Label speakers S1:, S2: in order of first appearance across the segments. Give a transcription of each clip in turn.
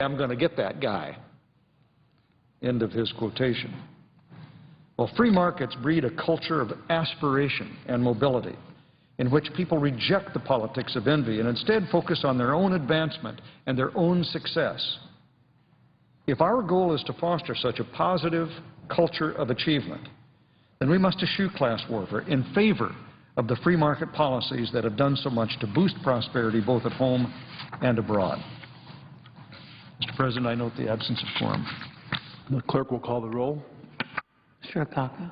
S1: I'm going to get that guy. End of his quotation. Well, free markets breed a culture of aspiration and mobility in which people reject the politics of envy and instead focus on their own advancement and their own success. If our goal is to foster such a positive culture of achievement, then we must eschew class warfare in favor of the free market policies that have done so much to boost prosperity both at home and abroad. Mr. President, I note the absence of quorum.
S2: The clerk will call the roll.
S3: Mr. Akaka.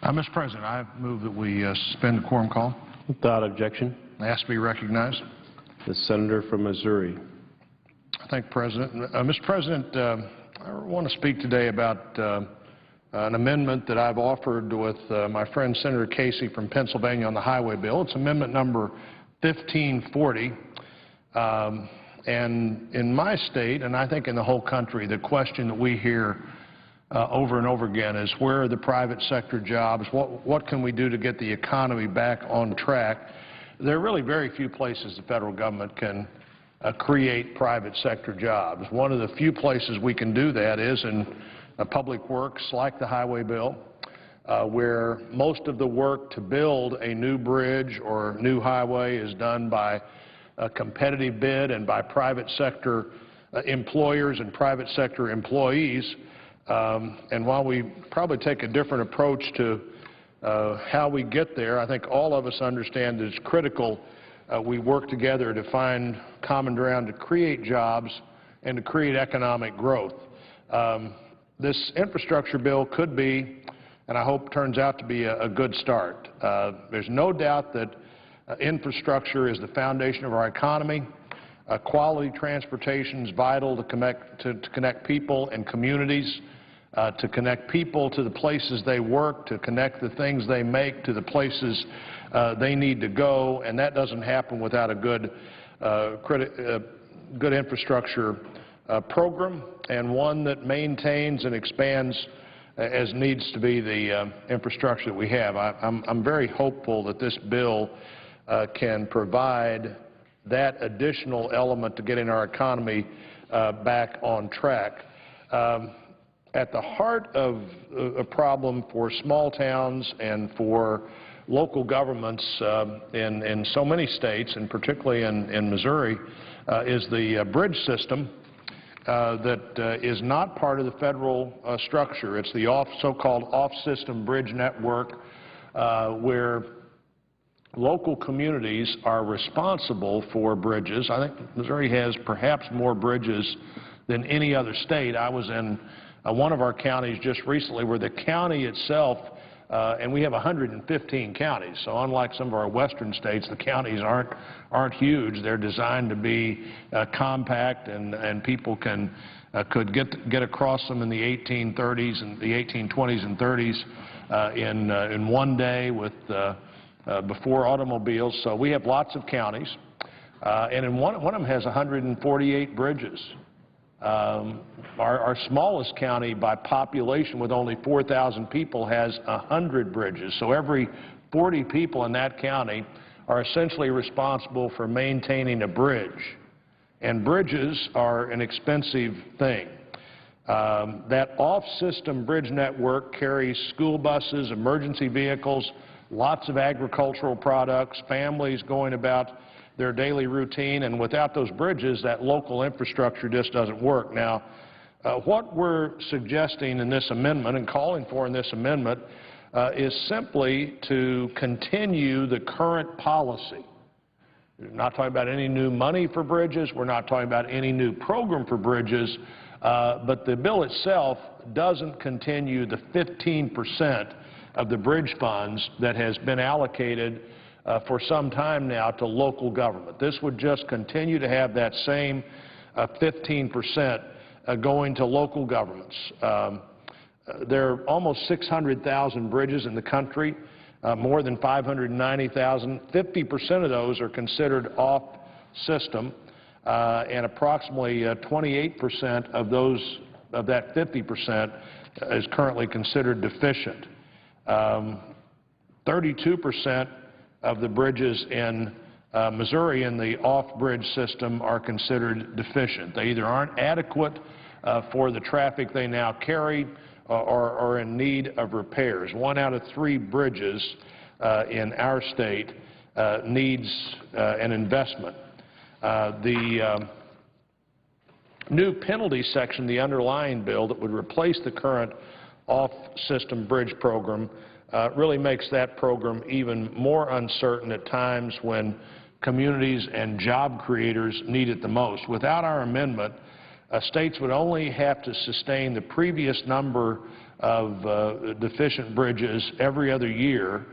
S4: Mr. President, I move that we suspend the quorum call.
S2: Without objection.
S4: Ask to be recognized.
S2: The senator from Missouri.
S4: Thank you, President. Mr. President, I want to speak today about an amendment that I've offered with my friend Senator Casey from Pennsylvania on the highway bill. It's amendment number 1540. And in my state, and I think in the whole country, the question that we hear over and over again is where are the private sector jobs? What can we do to get the economy back on track? There are really very few places the federal government can create private sector jobs. One of the few places we can do that is in public works like the highway bill, where most of the work to build a new bridge or new highway is done by a competitive bid and by private sector employers and private sector employees. And while we probably take a different approach to how we get there, I think all of us understand that it's critical we work together to find common ground to create jobs and to create economic growth. This infrastructure bill could be, and I hope turns out to be, a good start. There's no doubt that infrastructure is the foundation of our economy. Quality transportation is vital to connect people and communities, to connect people to the places they work, to connect the things they make to the places they need to go, and that doesn't happen without a good infrastructure program, and one that maintains and expands as needs to be the infrastructure that we have. I'm very hopeful that this bill can provide that additional element to getting our economy back on track. At the heart of a problem for small towns and for local governments in so many states, and particularly in Missouri, is the bridge system that is not part of the federal structure. It's the so-called off-system bridge network where local communities are responsible for bridges. I think Missouri has perhaps more bridges than any other state. I was in one of our counties just recently where the county itself, and we have 115 counties, so unlike some of our western states, the counties aren't huge. They're designed to be compact, and people could get across them in the 1830s and the 1820s and 30s in one day with before automobiles. So we have lots of counties, and in one of them has 148 bridges. Our smallest county by population with only 4,000 people has 100 bridges. So every 40 people in that county are essentially responsible for maintaining a bridge. And bridges are an expensive thing. That off-system bridge network carries school buses, emergency vehicles, lots of agricultural products, families going about their daily routine, and without those bridges, that local infrastructure just doesn't work. Now, what we're suggesting in this amendment and calling for in this amendment is simply to continue the current policy. We're not talking about any new money for bridges. We're not talking about any new program for bridges. But the bill itself doesn't continue the 15% of the bridge funds that has been allocated for some time now to local government. This would just continue to have that same 15% going to local governments. There are almost 600,000 bridges in the country, more than 590,000. 50% of those are considered off-system, and approximately 28% of that 50% is currently considered deficient. 32% of the bridges in Missouri in the off-bridge system are considered deficient. They either aren't adequate for the traffic they now carry or are in need of repairs. 1 out of 3 bridges in our state needs an investment. The new penalty section, the underlying bill that would replace the current off-system bridge program, really makes that program even more uncertain at times when communities and job creators need it the most. Without our amendment, states would only have to sustain the previous number of deficient bridges every other year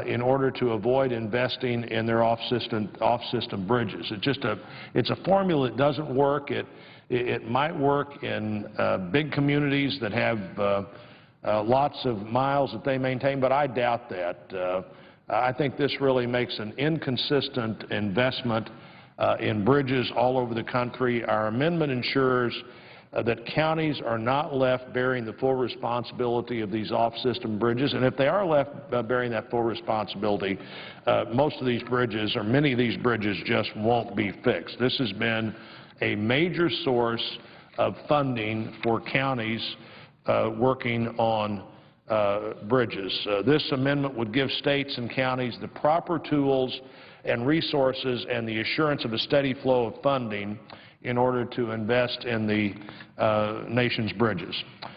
S4: in order to avoid investing in their off-system bridges. It's a formula that doesn't work. It might work in big communities that have lots of miles that they maintain, but I doubt that. I think this really makes an inconsistent investment in bridges all over the country. Our amendment ensures that counties are not left bearing the full responsibility of these off-system bridges, and if they are left bearing that full responsibility, most of these bridges, or many of these bridges, just won't be fixed. This has been a major source of funding for counties working on bridges. This amendment would give states and counties the proper tools and resources and the assurance of a steady flow of funding in order to invest in the nation's bridges.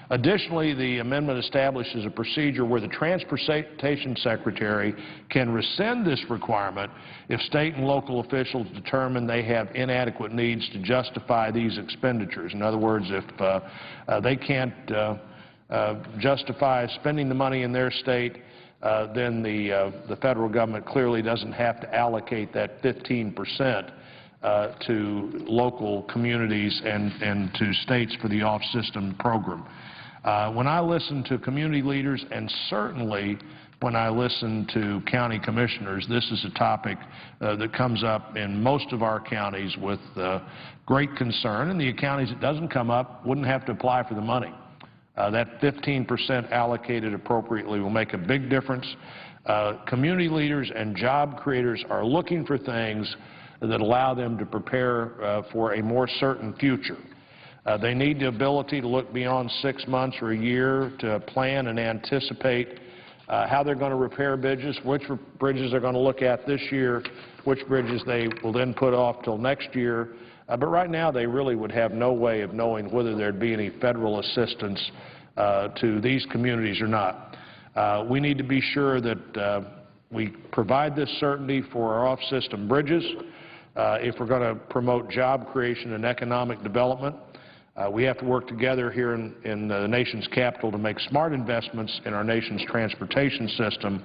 S4: Additionally, the amendment establishes a procedure where the Transportation Secretary can rescind this requirement if state and local officials determine they have inadequate needs to justify these expenditures. In other words, if they can't justify spending the money in their state, then the federal government clearly doesn't have to allocate that 15% to local communities and to states for the off-system program. When I listen to community leaders, and certainly when I listen to county commissioners, this is a topic that comes up in most of our counties with great concern, and the counties it doesn't come up wouldn't have to apply for the money. That 15% allocated appropriately will make a big difference. Community leaders and job creators are looking for things that allow them to prepare for a more certain future. They need the ability to look beyond 6 months or a year to plan and anticipate how they're going to repair bridges, which bridges they're going to look at this year, which bridges they will then put off till next year. But right now they really would have no way of knowing whether there'd be any federal assistance to these communities or not. We need to be sure that we provide this certainty for our off-system bridges. If we're going to promote job creation and economic development, we have to work together here in the nation's capital to make smart investments in our nation's transportation system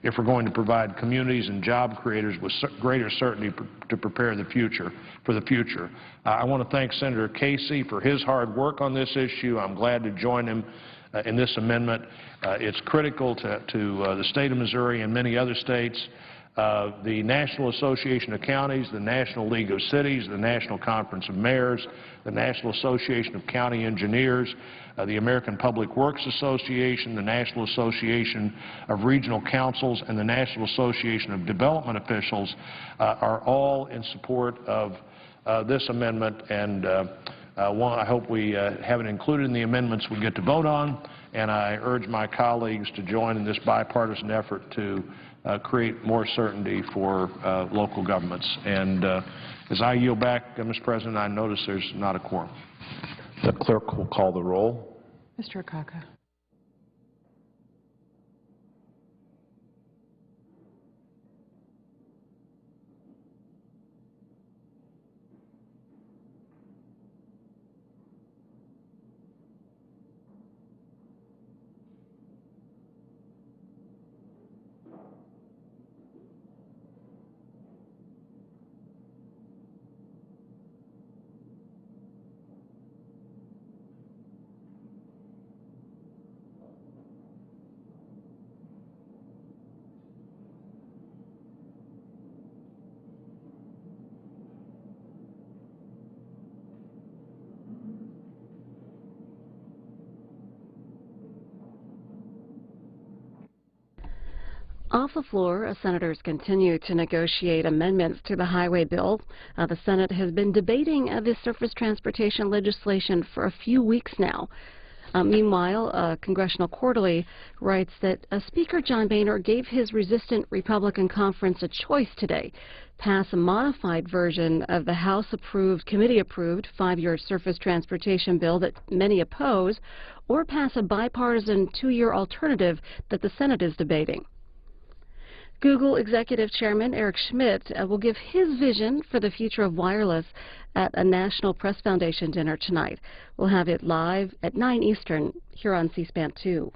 S4: if we're going to provide communities and job creators with greater certainty to prepare for the future. I want to thank Senator Casey for his hard work on this issue. I'm glad to join him in this amendment. It's critical to the state of Missouri and many other states. The National Association of Counties, the National League of Cities, the National Conference of Mayors, the National Association of County Engineers, the American Public Works Association, the National Association of Regional Councils, and the National Association of Development Officials are all in support of this amendment, and I hope we have it included in the amendments we get to vote on, and I urge my colleagues to join in this bipartisan effort to create more certainty for local governments. And as I yield back, Mr. President, I notice there's not a quorum.
S2: The clerk will call the roll.
S3: Mr. Akaka.
S5: Off the floor, senators continue to negotiate amendments to the highway bill. The Senate has been debating this surface transportation legislation for a few weeks now. Meanwhile, Congressional Quarterly writes that Speaker John Boehner gave his resistant Republican conference a choice today: pass a modified version of the House-approved, committee-approved 5-year surface transportation bill that many oppose, or pass a bipartisan 2-year alternative that the Senate is debating. Google Executive Chairman Eric Schmidt will give his vision for the future of wireless at a National Press Foundation dinner tonight. We'll have it live at 9 Eastern here on C-SPAN 2.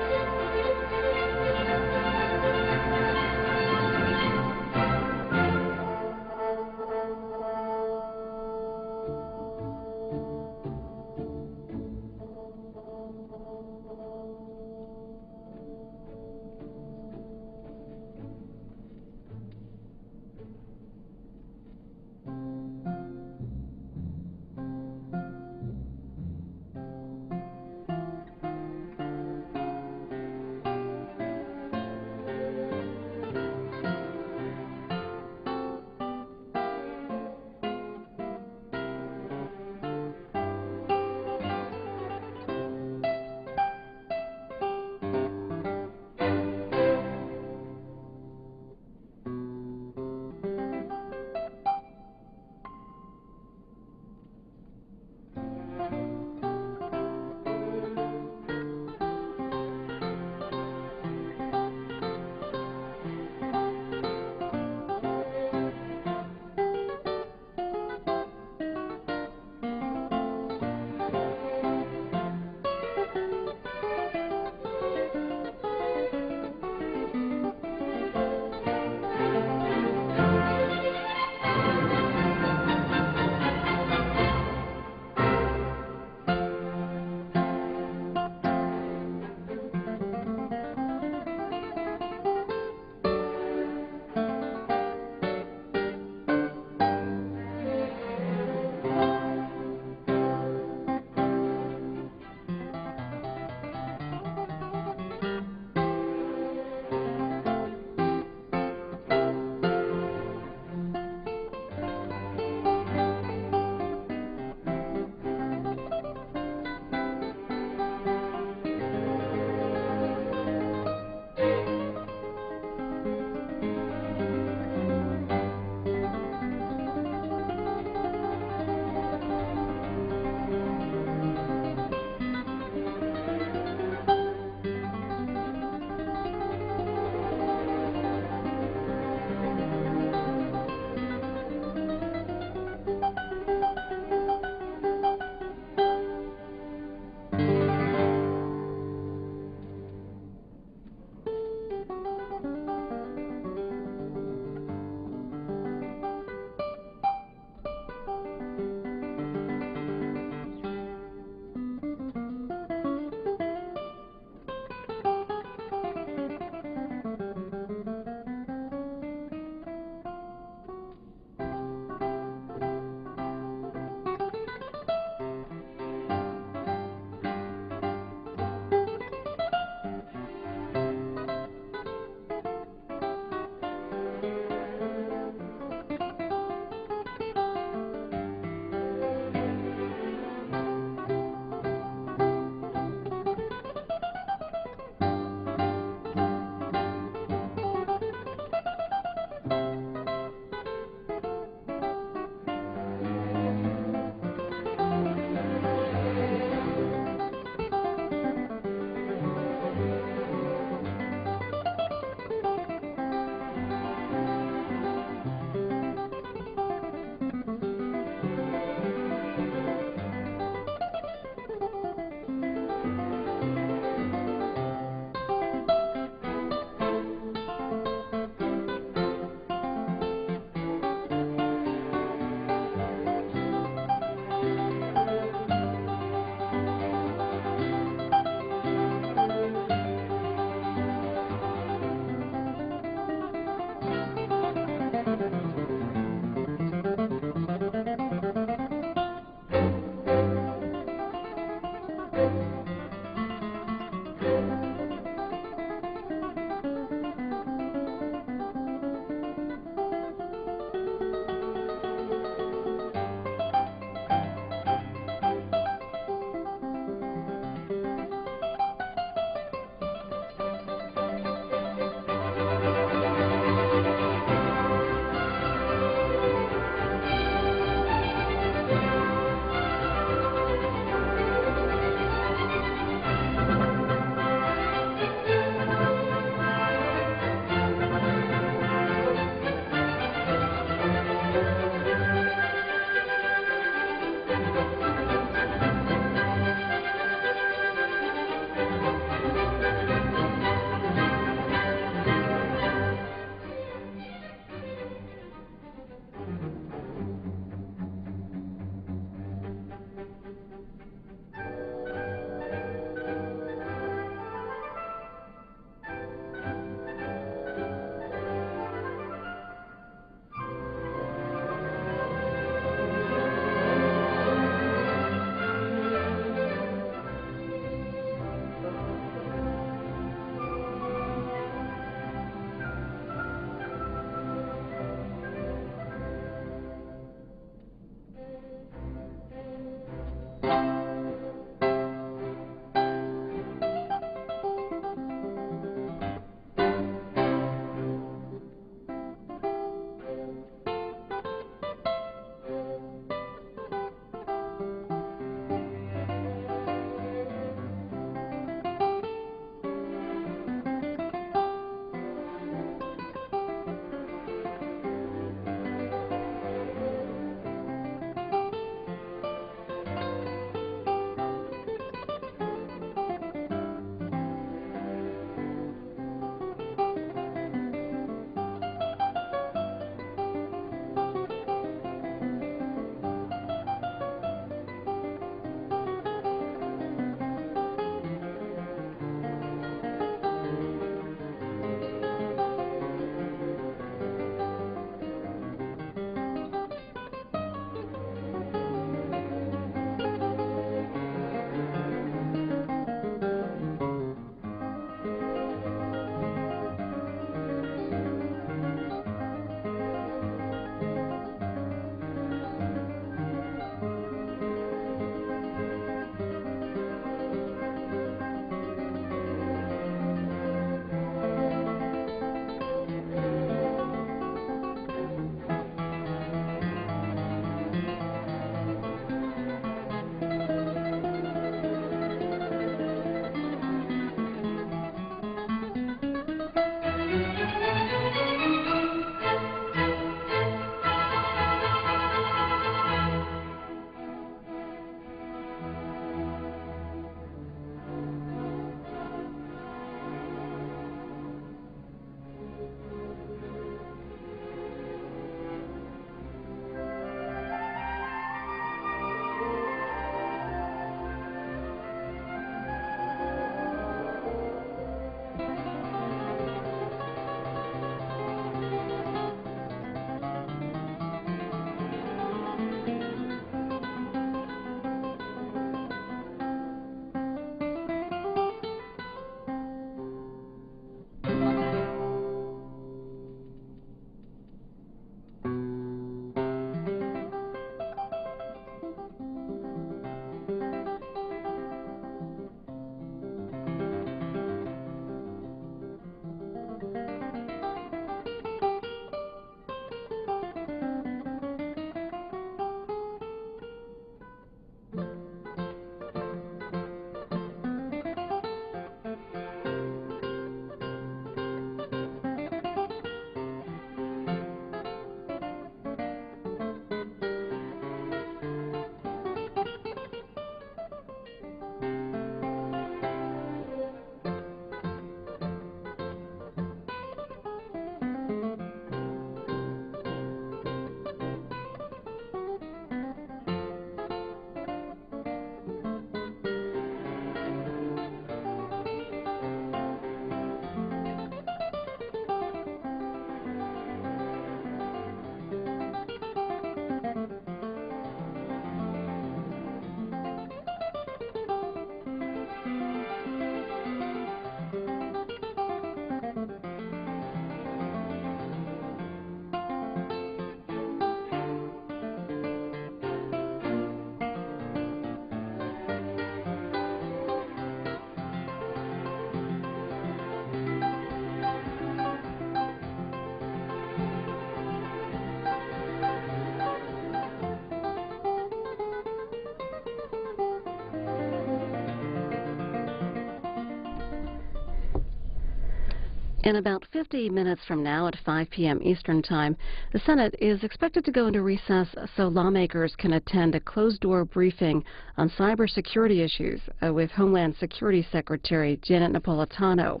S5: In about 50 minutes from now at 5 p.m. Eastern Time, the Senate is expected to go into recess so lawmakers can attend a closed-door briefing on cybersecurity issues with Homeland Security Secretary Janet Napolitano.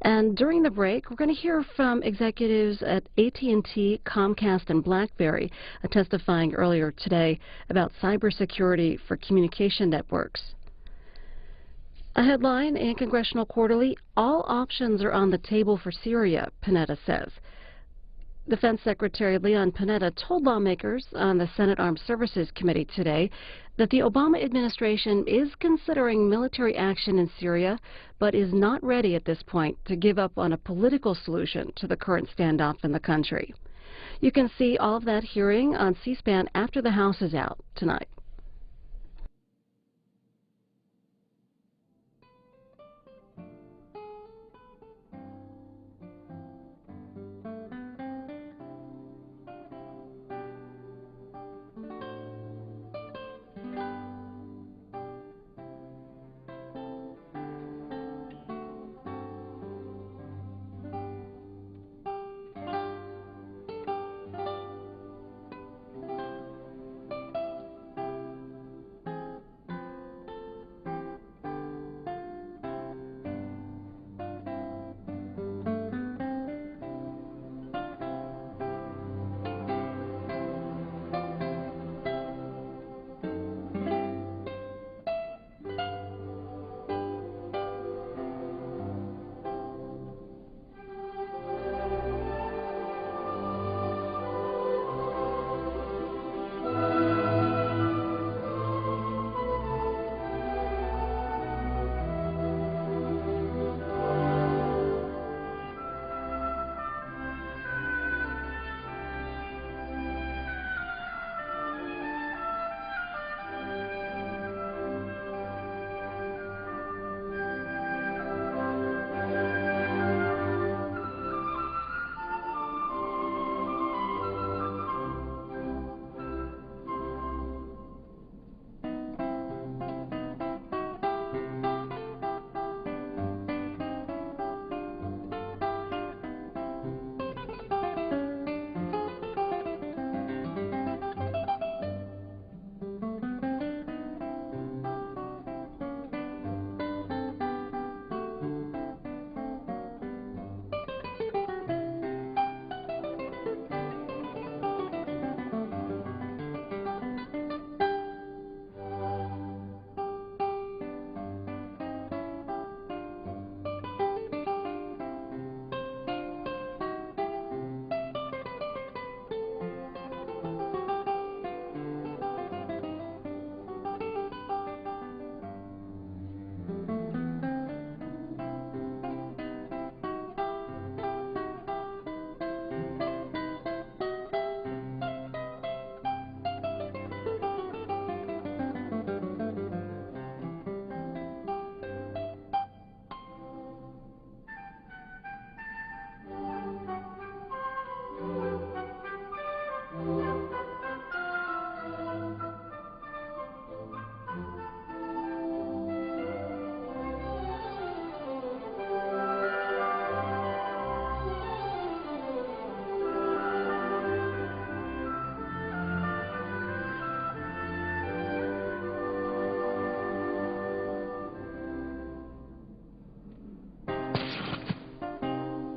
S5: And during the break, we're going to hear from executives at AT&T, Comcast, and BlackBerry testifying earlier today about cybersecurity for communication networks. A headline in Congressional Quarterly, all options are on the table for Syria, Panetta says. Defense Secretary Leon Panetta told lawmakers on the Senate Armed Services Committee today that the Obama administration is considering military action in Syria, but is not ready at this point to give up on a political solution to the current standoff in the country. You can see all of that hearing on C-SPAN after the House is out tonight.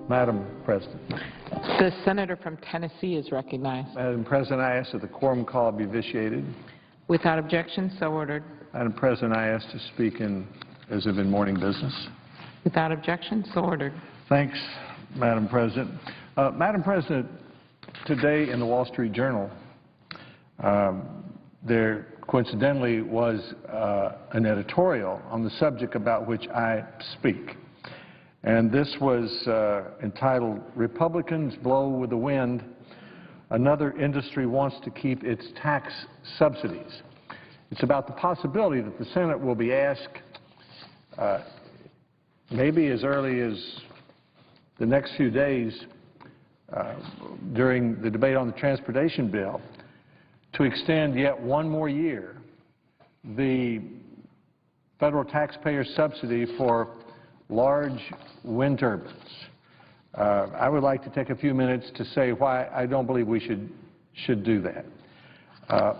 S6: Madam President.
S3: The senator from Tennessee is recognized.
S6: Madam President, I ask that the quorum call be vitiated.
S3: Without objection, so ordered.
S6: Madam President, I ask to speak as if in morning business.
S3: Without objection, so ordered.
S6: Thanks, Madam President. Madam President, today in the Wall Street Journal, there coincidentally was an editorial on the subject about which I speak. And this was entitled, "Republicans Blow with the Wind. Another Industry Wants to Keep Its Tax Subsidies." It's about the possibility that the Senate will be asked, maybe as early as the next few days during the debate on the transportation bill, to extend yet one more year the federal taxpayer subsidy for large wind turbines. I would like to take a few minutes to say why I don't believe we should do that.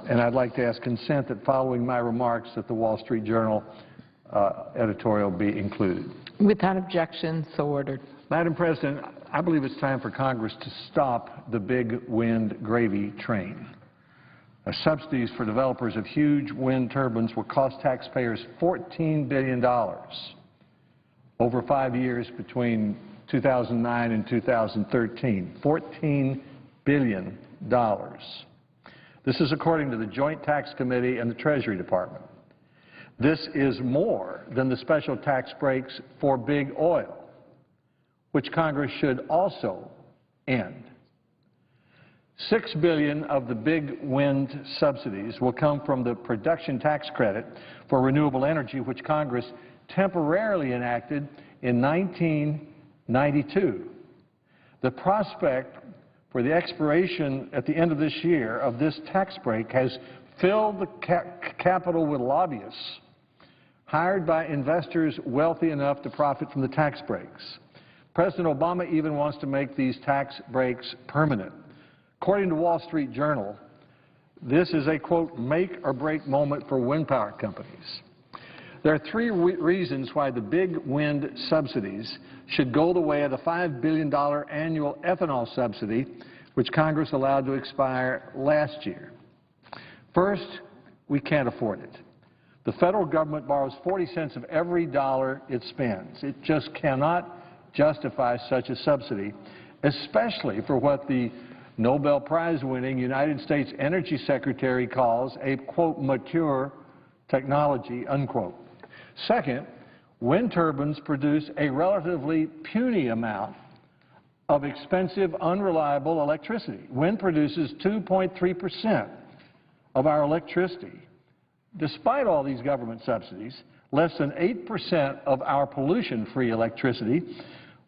S6: And I'd like to ask consent that following my remarks that the Wall Street Journal editorial be included.
S3: Without objection, so ordered.
S6: Madam President, I believe it's time for Congress to stop the big wind gravy train. Subsidies for developers of huge wind turbines will cost taxpayers $14 billion over 5 years between 2009 and 2013. $14 billion. This is according to the Joint Tax Committee and the Treasury Department. This is more than the special tax breaks for big oil, which Congress should also end. $6 billion of the big wind subsidies will come from the production tax credit for renewable energy, which Congress temporarily enacted in 1992. The prospect for the expiration at the end of this year of this tax break has filled the capital with lobbyists hired by investors wealthy enough to profit from the tax breaks. President Obama even wants to make these tax breaks permanent. According to Wall Street Journal, this is a, quote, make or break moment for wind power companies. There are three reasons why the big wind subsidies should go the way of the $5 billion annual ethanol subsidy, which Congress allowed to expire last year. First, we can't afford it. The federal government borrows 40 cents of every dollar it spends. It just cannot justify such a subsidy, especially for what the Nobel Prize-winning United States Energy Secretary calls a, quote, mature technology, unquote. Second, wind turbines produce a relatively puny amount of expensive, unreliable electricity. Wind produces 2.3% of our electricity. Despite all these government subsidies, less than 8% of our pollution-free electricity.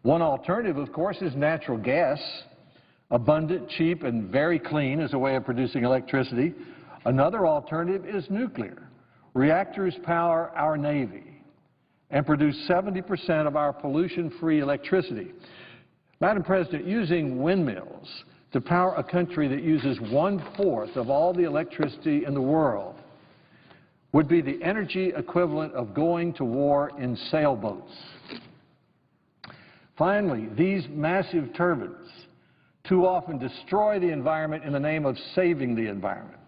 S6: One alternative, of course, is natural gas, abundant, cheap, and very clean as a way of producing electricity. Another alternative is nuclear. Reactors power our Navy and produce 70% of our pollution-free electricity. Madam President, using windmills to power a country that uses 1/4 of all the electricity in the world would be the energy equivalent of going to war in sailboats. Finally, these massive turbines too often destroy the environment in the name of saving the environment.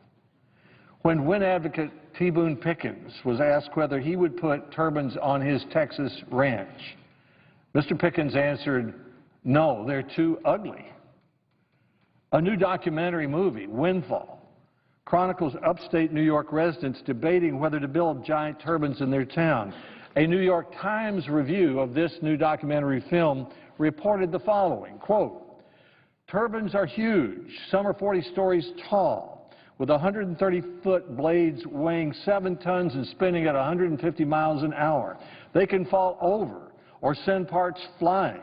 S6: When wind advocate T. Boone Pickens was asked whether he would put turbines on his Texas ranch, Mr. Pickens answered, no, they're too ugly. A new documentary movie, Windfall, chronicles upstate New York residents debating whether to build giant turbines in their town. A New York Times review of this new documentary film reported the following, quote, turbines are huge. Some are 40 stories tall, with 130-foot blades weighing 7 tons and spinning at 150 miles an hour. They can fall over or send parts flying.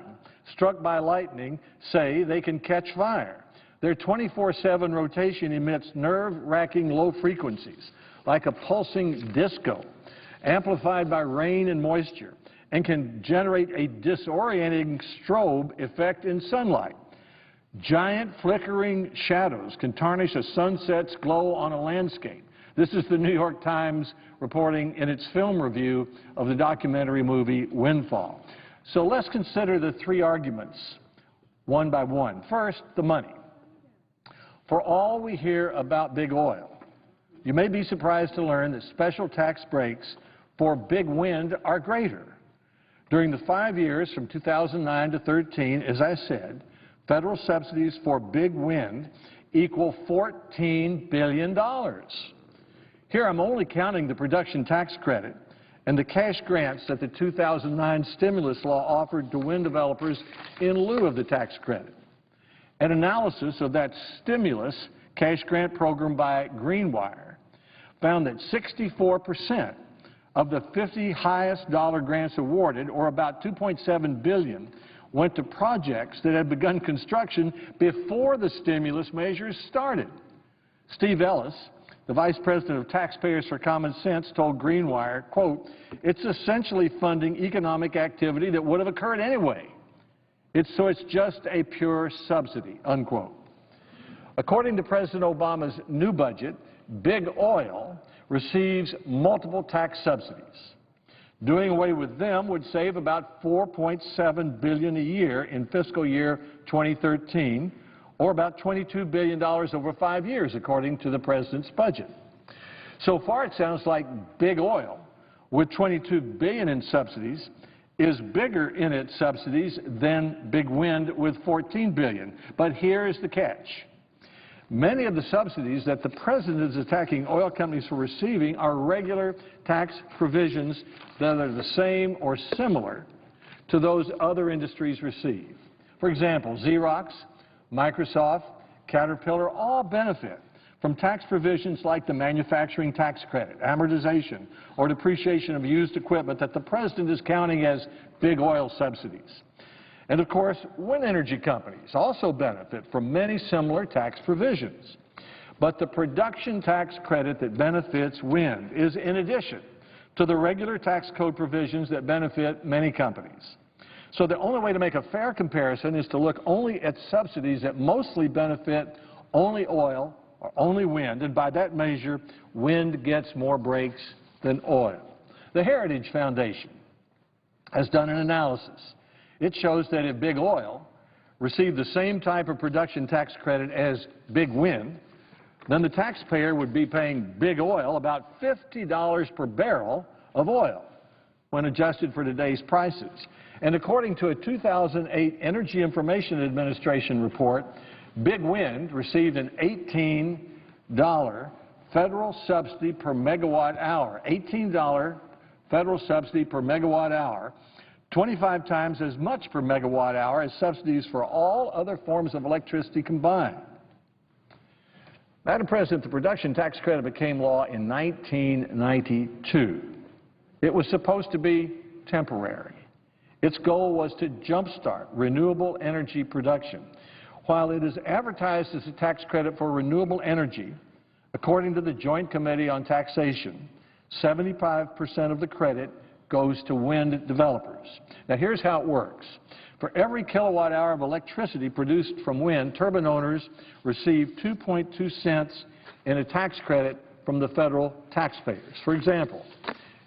S6: Struck by lightning, say they can catch fire. Their 24/7 rotation emits nerve-wracking low frequencies, like a pulsing disco, amplified by rain and moisture, and can generate a disorienting strobe effect in sunlight. Giant flickering shadows can tarnish a sunset's glow on a landscape. This is the New York Times reporting in its film review of the documentary movie Windfall. So let's consider the three arguments one by one. First, the money. For all we hear about big oil, you may be surprised to learn that special tax breaks for big wind are greater. During the 5 years from 2009 to 13, as I said, federal subsidies for big wind equal $14 billion. Here I'm only counting the production tax credit and the cash grants that the 2009 stimulus law offered to wind developers in lieu of the tax credit. An analysis of that stimulus cash grant program by Greenwire found that 64% of the 50 highest dollar grants awarded, or about $2.7 billion, went to projects that had begun construction before the stimulus measures started. Steve Ellis, the Vice President of Taxpayers for Common Sense, told Greenwire, quote, it's essentially funding economic activity that would have occurred anyway. So it's just a pure subsidy, unquote. According to President Obama's new budget, big oil receives multiple tax subsidies. Doing away with them would save about $4.7 billion a year in fiscal year 2013, or about $22 billion over 5 years, according to the president's budget. So far, it sounds like big oil, with $22 billion in subsidies, is bigger in its subsidies than big wind with $14 billion. But here is the catch. Many of the subsidies that the president is attacking oil companies for receiving are regular tax provisions that are the same or similar to those other industries receive. For example, Xerox, Microsoft, Caterpillar all benefit from tax provisions like the manufacturing tax credit, amortization, or depreciation of used equipment that the president is counting as big oil subsidies. And of course, wind energy companies also benefit from many similar tax provisions. But the production tax credit that benefits wind is in addition to the regular tax code provisions that benefit many companies. So the only way to make a fair comparison is to look only at subsidies that mostly benefit only oil or only wind, and by that measure, wind gets more breaks than oil. The Heritage Foundation has done an analysis. It shows that if big oil received the same type of production tax credit as big wind, then the taxpayer would be paying big oil about $50 per barrel of oil when adjusted for today's prices. And according to a 2008 Energy Information Administration report, big wind received an $18 federal subsidy per megawatt hour, $18 federal subsidy per megawatt hour, 25 times as much per megawatt hour as subsidies for all other forms of electricity combined. Madam President, the production tax credit became law in 1992. It was supposed to be temporary. Its goal was to jumpstart renewable energy production. While it is advertised as a tax credit for renewable energy, according to the Joint Committee on Taxation, 75% of the credit goes to wind developers. Now, here's how it works. For every kilowatt hour of electricity produced from wind, turbine owners receive 2.2 cents in a tax credit from the federal taxpayers. For example,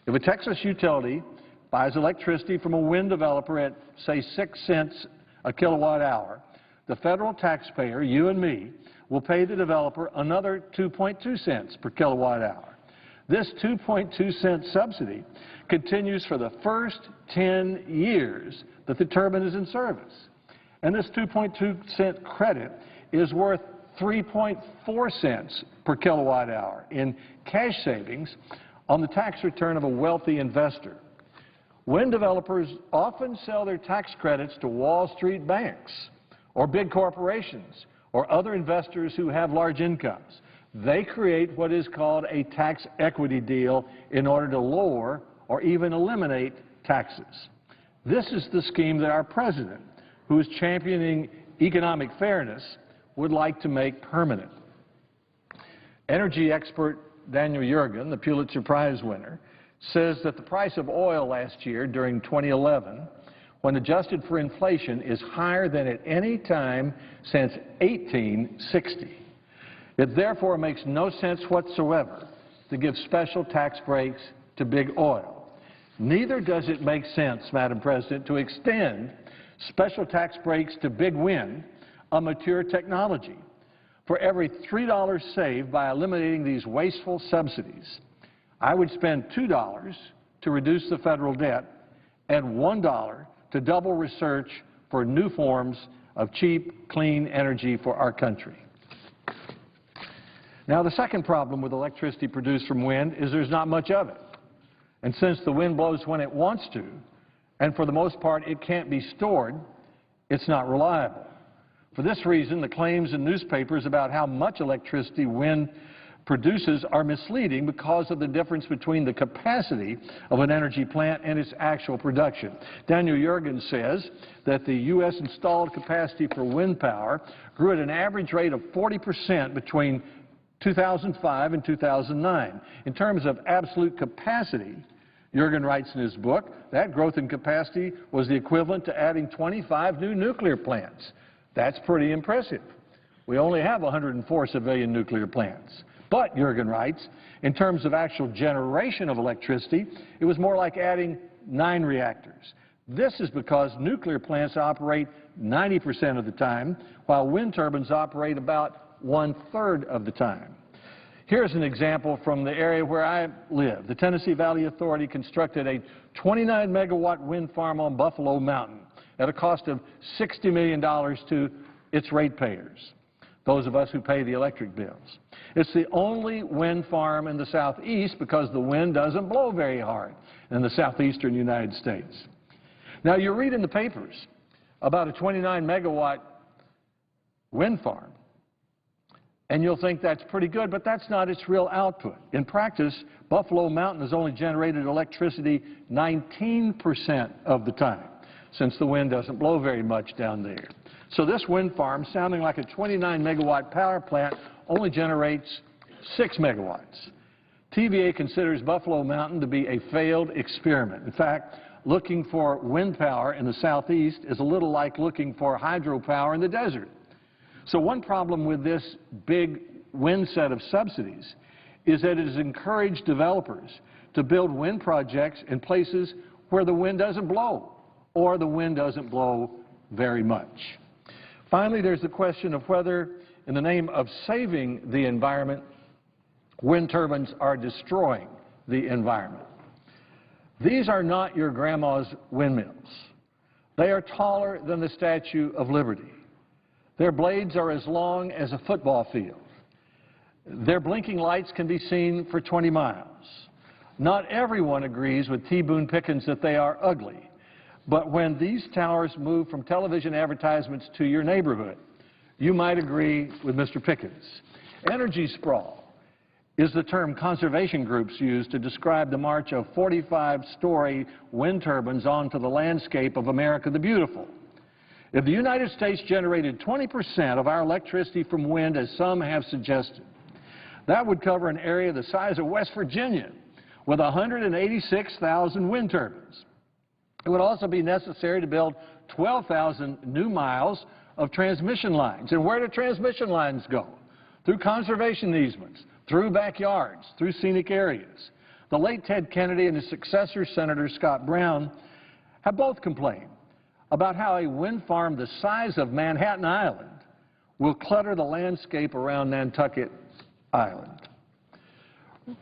S6: if a Texas utility buys electricity from a wind developer at, say, 6 cents a kilowatt hour, the federal taxpayer, you and me, will pay the developer another 2.2 cents per kilowatt hour. This 2.2 cent subsidy continues for the first 10 years that the turbine is in service. And this 2.2 cent credit is worth 3.4 cents per kilowatt hour in cash savings on the tax return of a wealthy investor. Wind developers often sell their tax credits to Wall Street banks or big corporations or other investors who have large incomes. They create what is called a tax equity deal in order to lower or even eliminate taxes. This is the scheme that our president, who is championing economic fairness, would like to make permanent. Energy expert Daniel Yergin, the Pulitzer Prize winner, says that the price of oil last year during 2011, when adjusted for inflation, is higher than at any time since 1860. It therefore makes no sense whatsoever to give special tax breaks to big oil. Neither does it make sense, Madam President, to extend special tax breaks to big wind, a mature technology. For every $3 saved by eliminating these wasteful subsidies, I would spend $2 to reduce the federal debt and $1 to double research for new forms of cheap, clean energy for our country. Now, the second problem with electricity produced from wind is there's not much of it. And since the wind blows when it wants to, and for the most part it can't be stored, it's not reliable. For this reason, the claims in newspapers about how much electricity wind produces are misleading because of the difference between the capacity of an energy plant and its actual production. Daniel Yergin says that the U.S. installed capacity for wind power grew at an average rate of 40% between 2005 and 2009. In terms of absolute capacity, Jurgen writes in his book that growth in capacity was the equivalent to adding 25 new nuclear plants. That's pretty impressive. We only have 104 civilian nuclear plants. But, Jurgen writes, in terms of actual generation of electricity, it was more like adding 9 reactors. This is because nuclear plants operate 90% of the time, while wind turbines operate about 1/3 of the time. Here's an example from the area where I live. The Tennessee Valley Authority constructed a 29-megawatt wind farm on Buffalo Mountain at a cost of $60 million to its ratepayers, those of us who pay the electric bills. It's the only wind farm in the southeast because the wind doesn't blow very hard in the southeastern United States. Now, you read in the papers about a 29-megawatt wind farm, and you'll think that's pretty good, but that's not its real output. In practice, Buffalo Mountain has only generated electricity 19% of the time, since the wind doesn't blow very much down there. So this wind farm, sounding like a 29-megawatt power plant, only generates 6 megawatts. TVA considers Buffalo Mountain to be a failed experiment. In fact, looking for wind power in the southeast is a little like looking for hydropower in the desert. So one problem with this big wind set of subsidies is that it has encouraged developers to build wind projects in places where the wind doesn't blow or the wind doesn't blow very much. Finally, there's the question of whether, in the name of saving the environment, wind turbines are destroying the environment. These are not your grandma's windmills. They are taller than the Statue of Liberty. Their blades are as long as a football field. Their blinking lights can be seen for 20 miles. Not everyone agrees with T. Boone Pickens that they are ugly, but when these towers move from television advertisements to your neighborhood, you might agree with Mr. Pickens. Energy sprawl is the term conservation groups use to describe the march of 45-story wind turbines onto the landscape of America the Beautiful. If the United States generated 20% of our electricity from wind, as some have suggested, that would cover an area the size of West Virginia with 186,000 wind turbines. It would also be necessary to build 12,000 new miles of transmission lines. And where do transmission lines go? Through conservation easements, through backyards, through scenic areas. The late Ted Kennedy and his successor, Senator Scott Brown, have both complained about how a wind farm the size of Manhattan Island will clutter the landscape around Nantucket Island.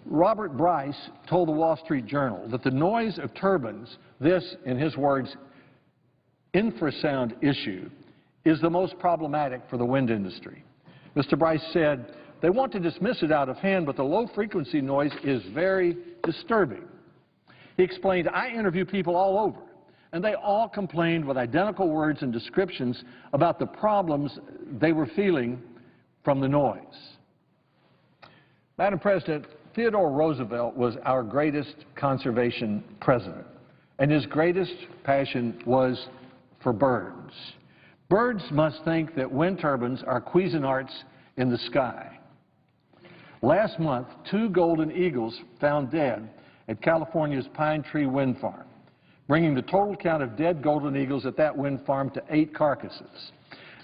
S6: Robert Bryce told the Wall Street Journal that the noise of turbines, this, in his words, infrasound issue, is the most problematic for the wind industry. Mr. Bryce said, they want to dismiss it out of hand, but the low-frequency noise is very disturbing. He explained, I interview people all over, and they all complained with identical words and descriptions about the problems they were feeling from the noise. Madam President, Theodore Roosevelt was our greatest conservation president, and his greatest passion was for birds. Birds must think that wind turbines are Cuisinarts in the sky. Last month, 2 golden eagles found dead at California's Pine Tree Wind Farm, bringing the total count of dead golden eagles at that wind farm to 8 carcasses.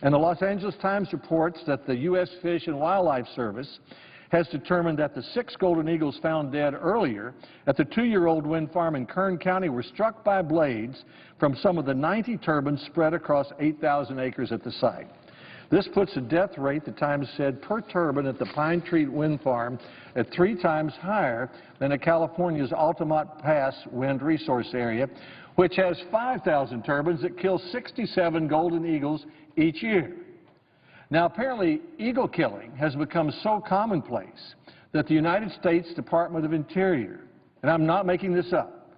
S6: And the Los Angeles Times reports that the U.S. Fish and Wildlife Service has determined that the 6 golden eagles found dead earlier at the 2-year-old wind farm in Kern County were struck by blades from some of the 90 turbines spread across 8,000 acres at the site. This puts the death rate, the Times said, per turbine at the Pine Tree Wind Farm at 3 times higher than at California's Altamont Pass Wind Resource Area, which has 5,000 turbines that kill 67 golden eagles each year. Now, apparently, eagle killing has become so commonplace that the United States Department of Interior, and I'm not making this up,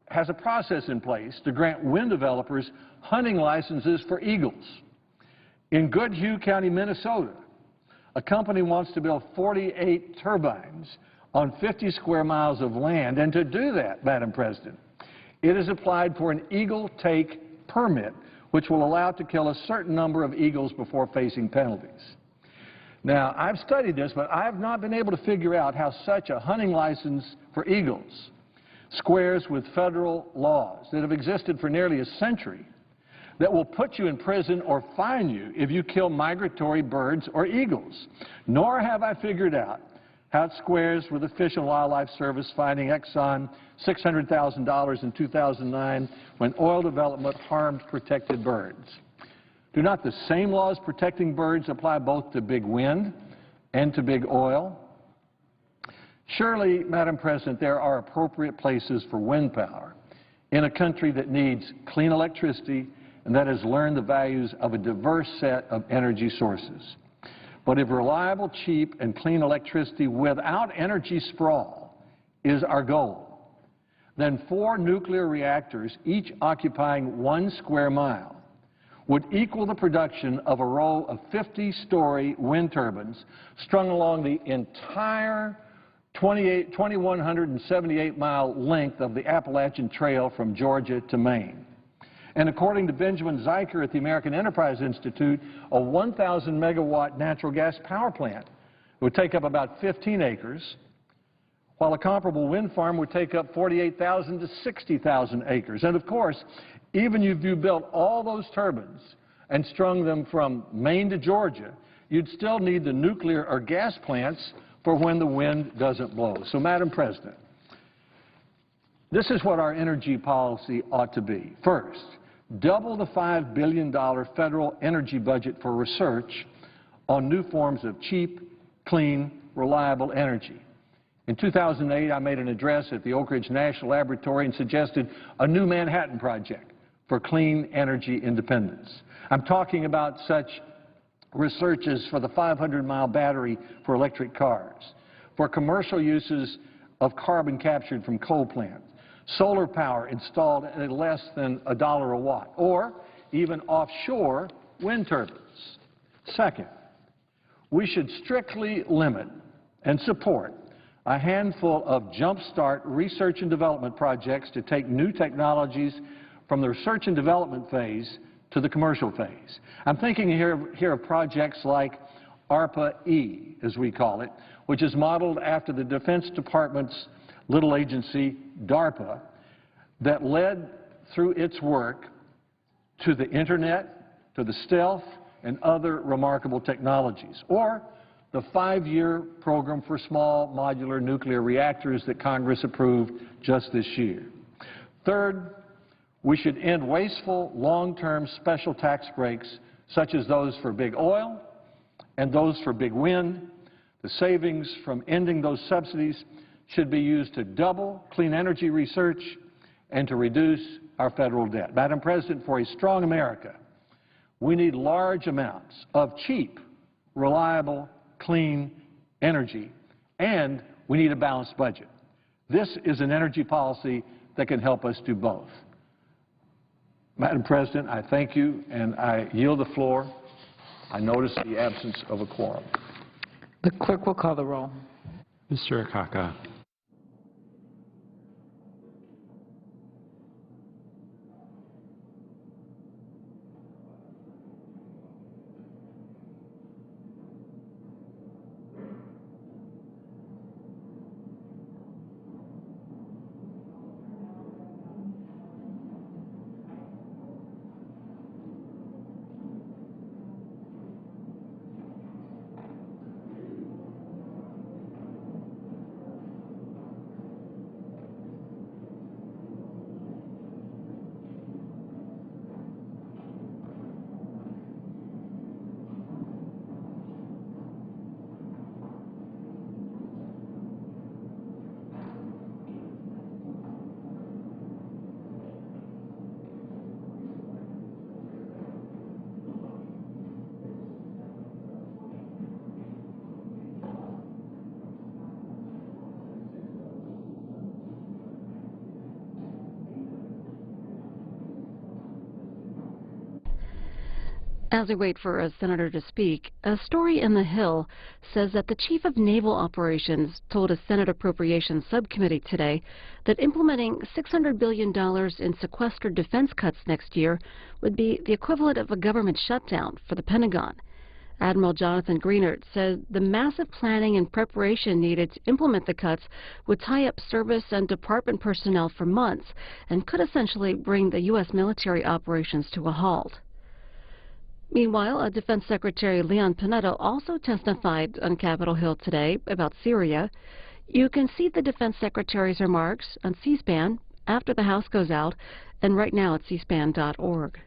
S6: has a process in place to grant wind developers hunting licenses for eagles. In Goodhue County, Minnesota, a company wants to build 48 turbines on 50 square miles of land, and to do that, Madam President, it has applied for an eagle take permit, which will allow it to kill a certain number of eagles before facing penalties. Now, I've studied this, but I have not been able to figure out how such a hunting license for eagles, squares with federal laws that have existed for nearly a century that will put you in prison or fine you if you kill migratory birds or eagles. Nor have I figured out how it squares with the Fish and Wildlife Service fining Exxon $600,000 in 2009 when oil development harmed protected birds. Do not the same laws protecting birds apply both to big wind and to big oil? Surely, Madam President, there are appropriate places for wind power in a country that needs clean electricity and that has learned the values of a diverse set of energy sources. But if reliable, cheap, and clean electricity without energy sprawl is our goal, then 4 nuclear reactors, each occupying 1 square mile, would equal the production of a row of 50-story wind turbines strung along the entire 2,178-mile length of the Appalachian Trail from Georgia to Maine. And according to Benjamin Zeiker at the American Enterprise Institute, a 1,000-megawatt natural gas power plant would take up about 15 acres, while a comparable wind farm would take up 48,000 to 60,000 acres. And of course, even if you built all those turbines and strung them from Maine to Georgia, you'd still need the nuclear or gas plants for when the wind doesn't blow. So, Madam President, this is what our energy policy ought to be. First, double the $5 billion federal energy budget for research on new forms of cheap, clean, reliable energy. In 2008, I made an address at the Oak Ridge National Laboratory and suggested a new Manhattan Project for clean energy independence. I'm talking about such researches for the 500-mile battery for electric cars, for commercial uses of carbon captured from coal plants, solar power installed at less than $1 a watt, or even offshore wind turbines. Second, we should strictly limit and support a handful of jumpstart research and development projects to take new technologies from the research and development phase to the commercial phase. I'm thinking here of projects like ARPA-E, as we call it, which is modeled after the Defense Department's little agency, DARPA, that led through its work to the Internet, to the stealth, and other remarkable technologies. Or the 5-year program for small modular nuclear reactors that Congress approved just this year. Third, we should end wasteful long-term special tax breaks such as those for big oil and those for big wind. The savings from ending those subsidies should be used to double clean energy research and to reduce our federal debt. Madam President, for a strong America, we need large amounts of cheap, reliable, clean energy, and we need a balanced budget. This is an energy policy that can help us do both. Madam President, I thank you, and I yield the floor. I notice the absence of a quorum.
S3: The clerk will call the roll.
S2: Mr. Akaka.
S5: As we wait for a senator to speak, a story in The Hill says that the chief of naval operations told a Senate Appropriations Subcommittee today that implementing $600 billion in sequestered defense cuts next year would be the equivalent of a government shutdown for the Pentagon. Admiral Jonathan Greenert said the massive planning and preparation needed to implement the cuts would tie up service and department personnel for months and could essentially bring the U.S. military operations to a halt. Meanwhile, Defense Secretary Leon Panetta also testified on Capitol Hill today about Syria. You can see the Defense Secretary's remarks on C-SPAN after the House goes out and right now at cspan.org.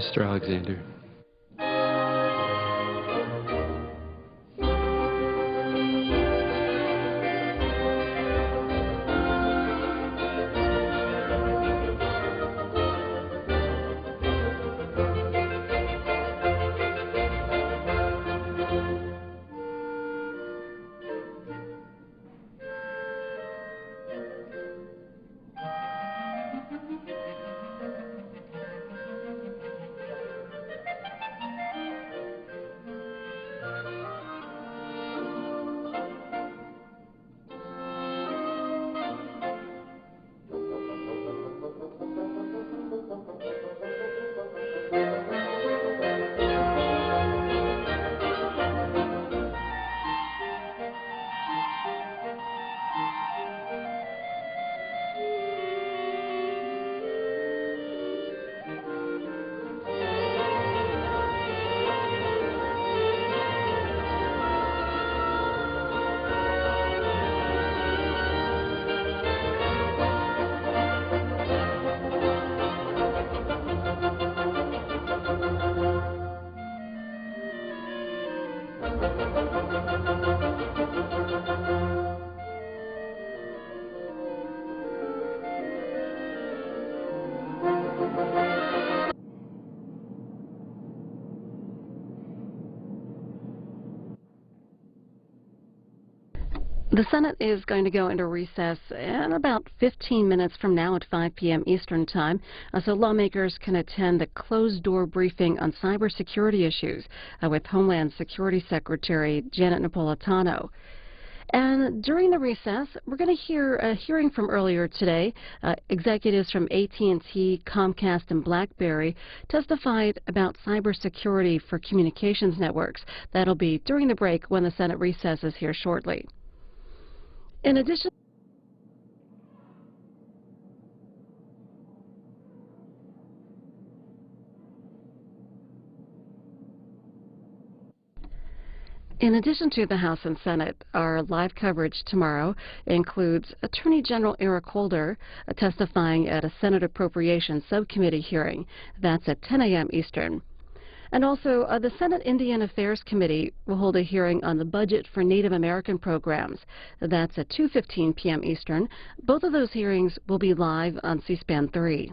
S2: Mr. Alexander.
S5: The Senate is going to go into recess in about 15 minutes from now at 5 p.m. Eastern Time, so lawmakers can attend a closed-door briefing on cybersecurity issues with Homeland Security Secretary Janet Napolitano. And during the recess, we're going to hear a hearing from earlier today. Executives from AT&T, Comcast, and BlackBerry testified about cybersecurity for communications networks. That'll be during the break when the Senate recesses here shortly. In addition, to the House and Senate, our live coverage tomorrow includes Attorney General Eric Holder testifying at a Senate Appropriations Subcommittee hearing. That's at 10 a.m. Eastern. And also, the Senate Indian Affairs Committee will hold a hearing on the budget for Native American programs. That's at 2:15 p.m. Eastern. Both of those hearings will be live on C-SPAN 3.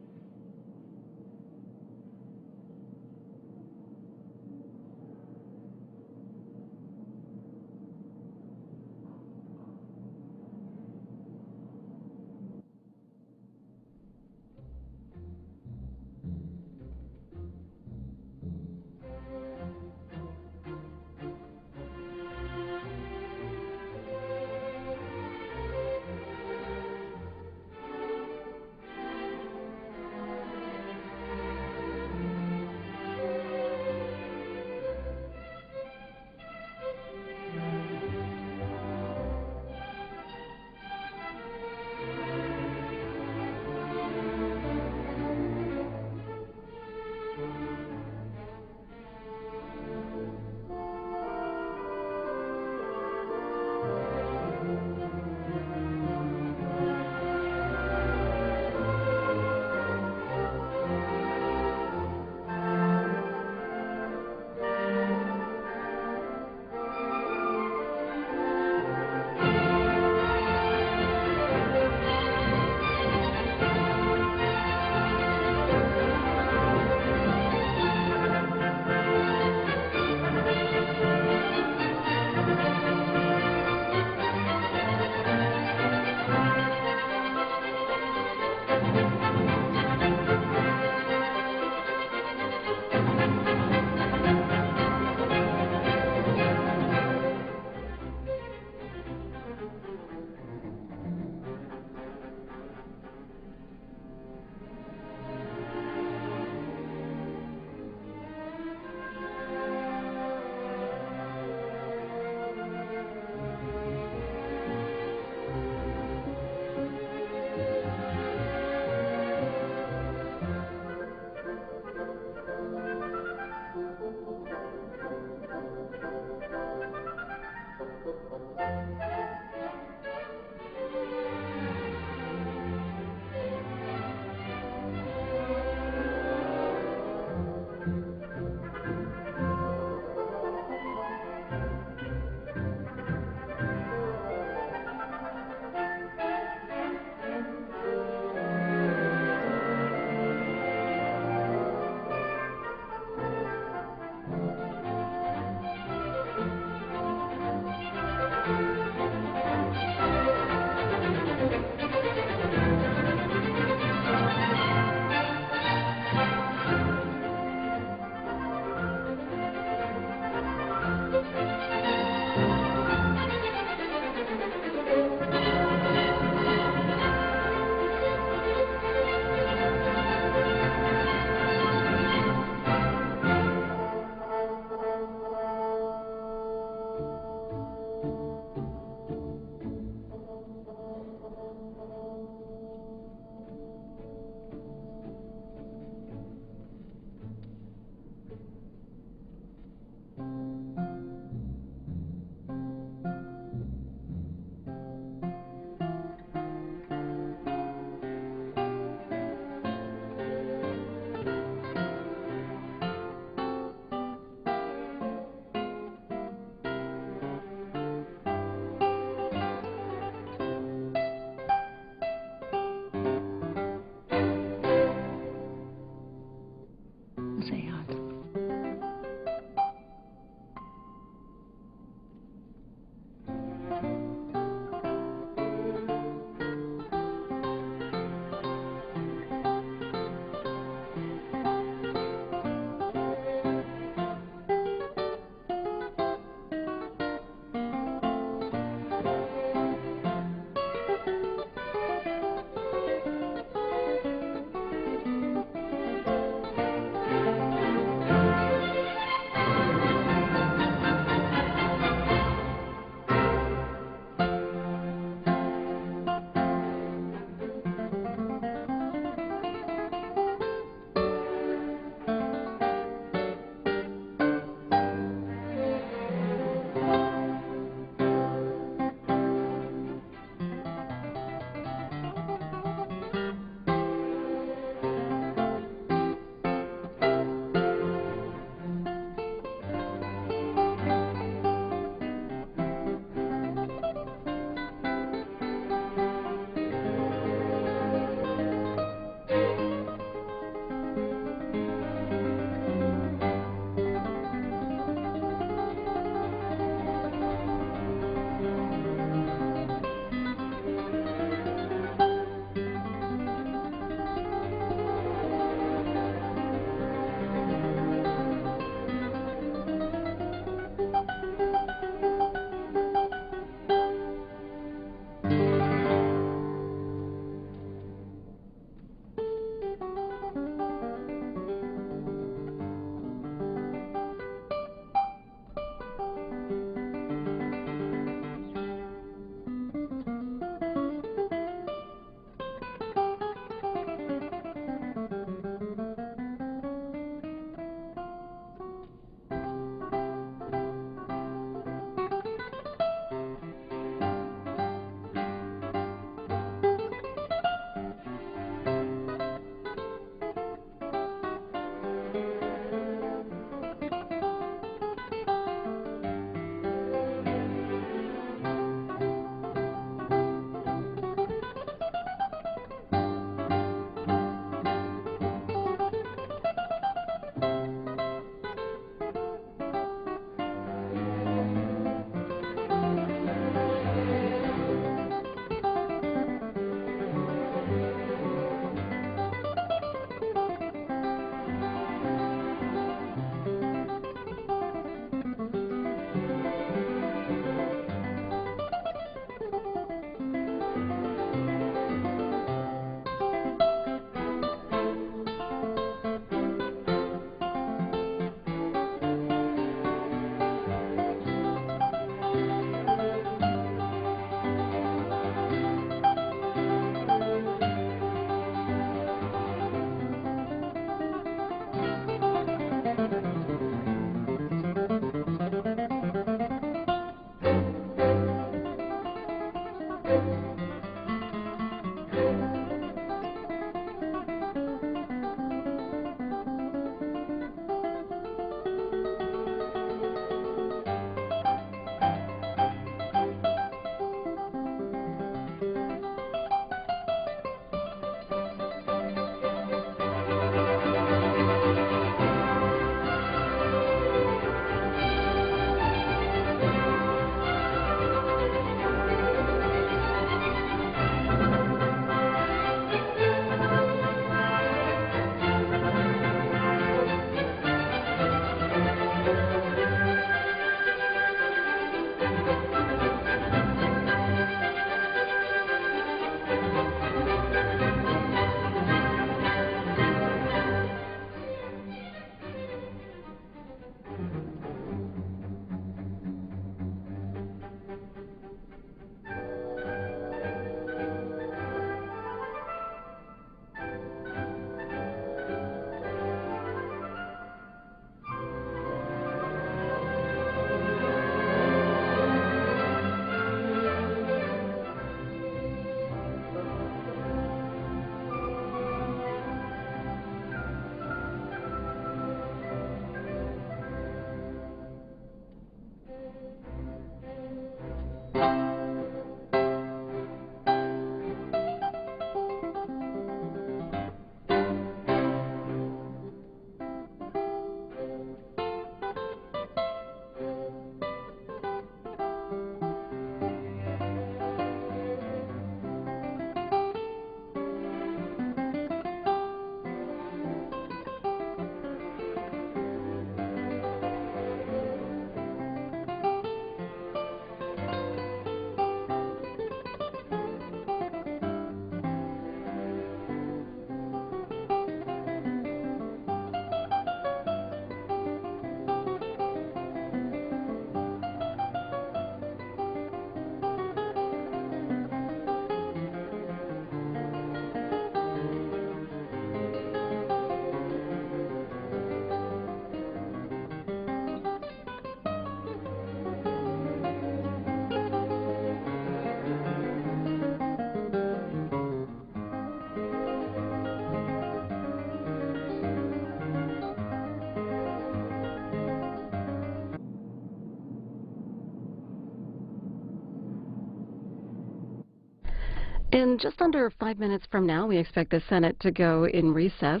S5: In just under 5 minutes from now, we expect the Senate to go in recess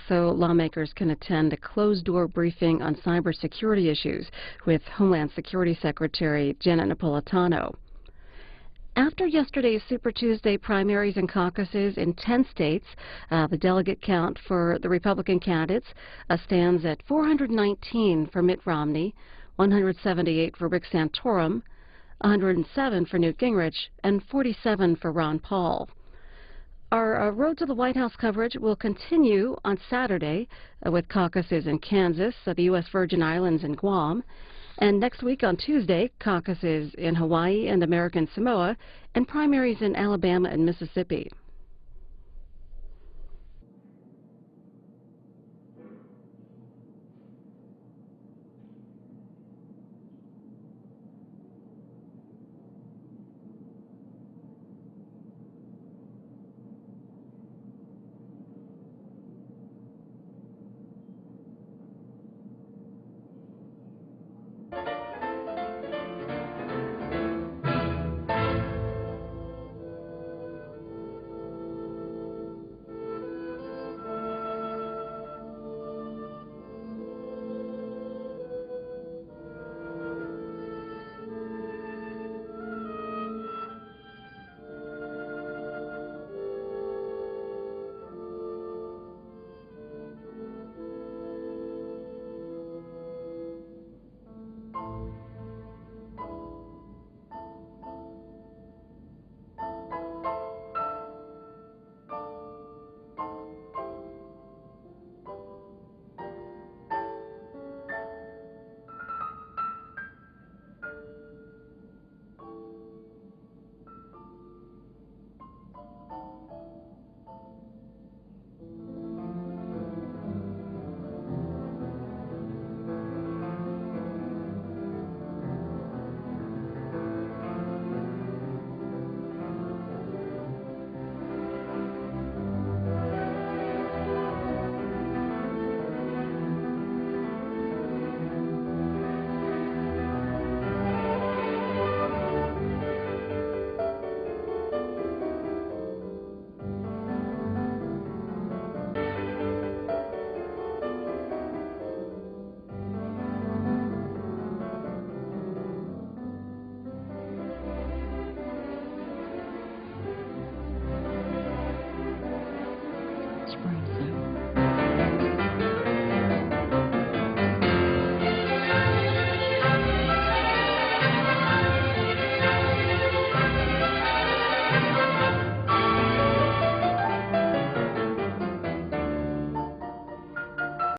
S5: so lawmakers can attend a closed-door briefing on cybersecurity issues with Homeland Security Secretary Janet Napolitano. After yesterday's Super Tuesday primaries and caucuses in 10 states, the delegate count for the Republican candidates stands at 419 for Mitt Romney, 178 for Rick Santorum, 107 for Newt Gingrich, and 47 for Ron Paul. Our Road to the White House coverage will continue on Saturday with caucuses in Kansas, the U.S. Virgin Islands, and Guam. And next week on Tuesday, caucuses in Hawaii and American Samoa, and primaries in Alabama and Mississippi.